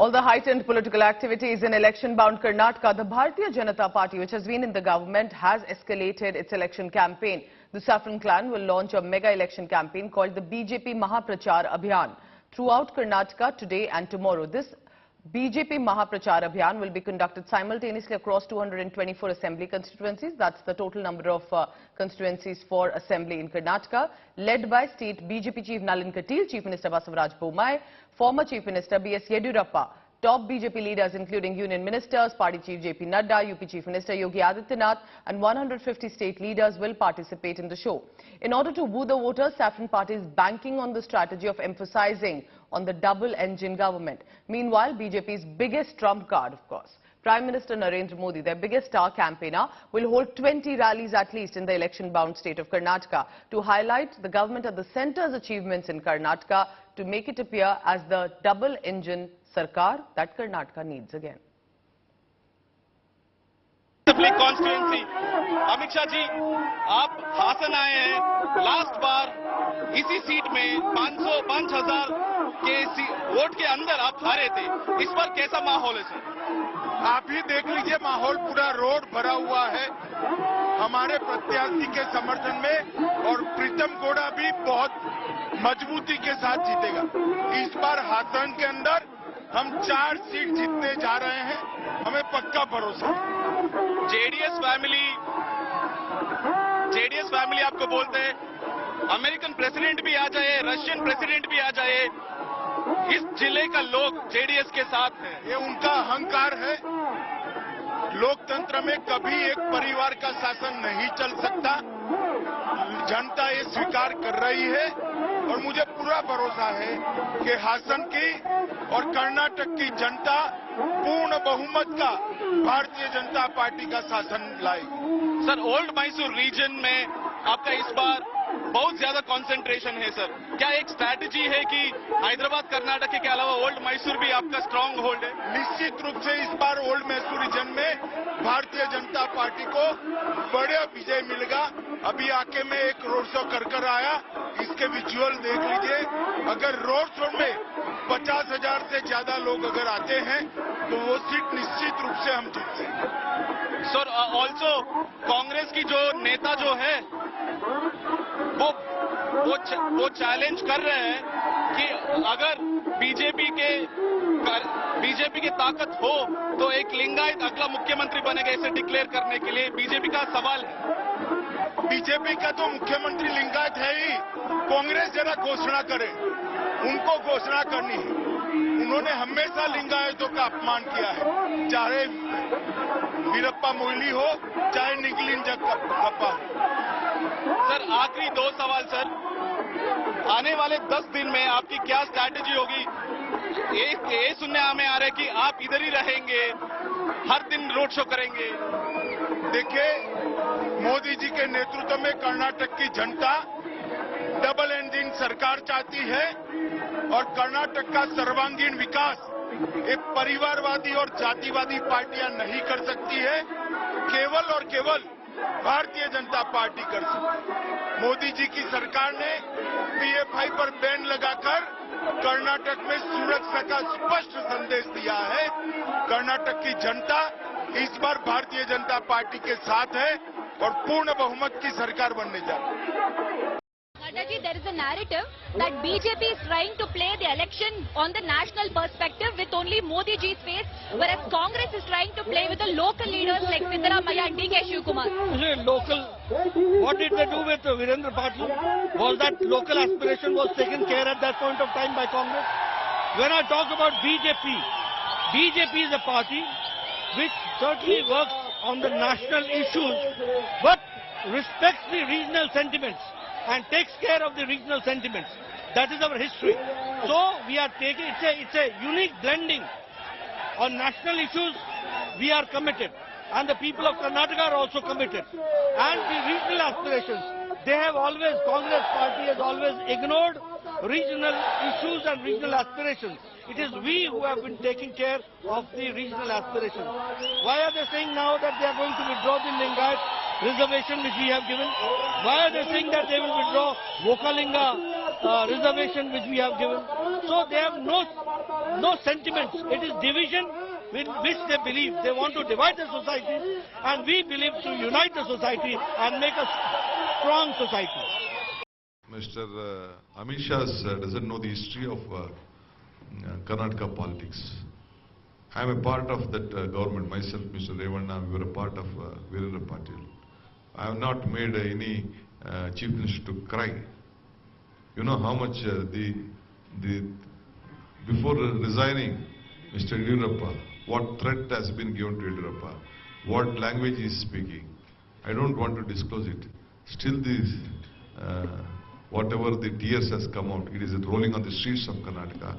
All the heightened political activities in election-bound Karnataka, the Bharatiya Janata Party, which has been in the government, has escalated its election campaign. The Saffron clan will launch a mega election campaign called the BJP Mahaprachar Abhiyan throughout Karnataka today and tomorrow. This BJP Mahaprachar Abhiyan will be conducted simultaneously across 224 assembly constituencies. That's the total number of constituencies for assembly in Karnataka, led by state BJP Chief Nalin Katil, Chief Minister Basavaraj Bommai, former Chief Minister B.S. Yediyurappa. Top BJP leaders including Union Ministers, Party Chief J.P. Nadda, UP Chief Minister Yogi Adityanath and 150 state leaders will participate in the show. In order to woo the voters, Saffron Party is banking on the strategy of emphasizing on the double-engine government. Meanwhile, BJP's biggest trump card, of course, Prime Minister Narendra Modi, their biggest star campaigner, will hold 20 rallies at least in the election-bound state of Karnataka to highlight the government at the centre's achievements in Karnataka to make it appear as the double-engine Sarkar that Karnataka needs again. Constituency Amit Shah ji, आप हासन आए हैं। Last बार इसी seat में 5,000 के vote के अंदर आप हारे थे। इस बार कैसा माहौल है सर? आप ही देख लीजिए, माहौल पूरा रोड भरा हुआ है हमारे प्रत्याशी के समर्थन में, और प्रीतम गौड़ा भी बहुत मजबूती के साथ जीतेगा। इस बार हासन के अंदर हम 4 सीट जीतने जा रहे हैं, हमें पक्का भरोसा है। जेडीएस फैमिली आपको बोलते हैं, अमेरिकन प्रेसिडेंट भी आ जाए, रशियन प्रेसिडेंट भी आ जाए, इस जिले का लोग जेडीएस के साथ है। ये उनका अहंकार है। लोकतंत्र में कभी एक परिवार का शासन नहीं चल सकता। जनता ये स्वीकार कर रही है और मुझे पूरा भरोसा है कि हासन की और कर्नाटक की जनता पूर्ण बहुमत का भारतीय जनता पार्टी का शासन लाएगी। सर, ओल्ड मैसूर रीजन में आपका इस बार बहुत ज्यादा कंसंट्रेशन है सर, क्या एक स्ट्रैटेजी है कि हैदराबाद कर्नाटक के अलावा ओल्ड मैसूर भी आपका स्ट्रांग होल्ड है? निश्चित रूप से इस बार ओल्ड मैसूर रीजन में भारतीय जनता पार्टी को बड़ा विजय मिलेगा। अभी आके मैं एक रोड शो कर आया, इसके विजुअल देख लीजिए। अगर रोड शो में 50,000 से ज्यादा लोग अगर आते हैं तो वो सीट निश्चित रूप से हम जीतते हैं। सर, ऑल्सो कांग्रेस की जो नेता जो है वो चैलेंज कर रहे हैं कि अगर बीजेपी की ताकत हो तो एक लिंगायत अगला मुख्यमंत्री बनेगा, इसे डिक्लेयर करने के लिए बीजेपी का सवाल है। बीजेपी का तो मुख्यमंत्री लिंगायत है ही। कांग्रेस जरा घोषणा करे, उनको घोषणा करनी है। उन्होंने हमेशा लिंगायतों का अपमान किया है, चाहे वीरप्पा मोइली हो चाहे निखिल जगप्पा हो। सर, आखिरी 2 सवाल सर, आने वाले 10 दिन में आपकी क्या स्ट्रैटेजी होगी? ये सुनने में आ रहा है कि आप इधर ही रहेंगे, हर दिन रोड शो करेंगे। देखिए, मोदी जी के नेतृत्व में कर्नाटक की जनता डबल इंजन सरकार चाहती है और कर्नाटक का सर्वांगीण विकास एक परिवारवादी और जातिवादी पार्टियां नहीं कर सकती है, केवल और केवल भारतीय जनता पार्टी कर सकती है। मोदी जी की सरकार ने पीएफआई पर बैन लगाकर कर्नाटक में सुरक्षा का स्पष्ट संदेश दिया है। कर्नाटक की जनता इस बार भारतीय जनता पार्टी के साथ है और पूर्ण बहुमत की सरकार बनने जा रही है। Ji, there is a narrative that BJP is trying to play the election on the national perspective with only Modi ji's face, whereas Congress is trying to play with the local leaders like Siddaramaiah and D.K. Shivkumar. Local, what did they do with Virendra Patil? Was that local aspiration was taken care at that point of time by Congress? When I talk about BJP, BJP is a party which certainly works on the national issues, but respects the regional sentiments and takes care of the regional sentiments. That is our history. So we are taking, it's a unique blending. On national issues, we are committed. And the people of Karnataka are also committed. And the regional aspirations, they have always, Congress party has always ignored regional issues and regional aspirations. It is we who have been taking care of the regional aspirations. Why are they saying now that they are going to withdraw the Lingayat reservation which we have given? Why are they saying that they will withdraw Vokalinga reservation which we have given? So they have no sentiments. It is division with which they believe. They want to divide the society, and we believe to unite the society and make a strong society. Mr. Amit Shah doesn't know the history of Karnataka politics. I am a part of that government myself, Mr. Revanna. We were a part of Virendra Patil. I have not made any chief minister to cry. You know how much before resigning, Mr. Yediyurappa, what threat has been given to Yediyurappa, what language he is speaking. I don't want to disclose it. Still this, whatever the tears has come out, it is rolling on the streets of Karnataka.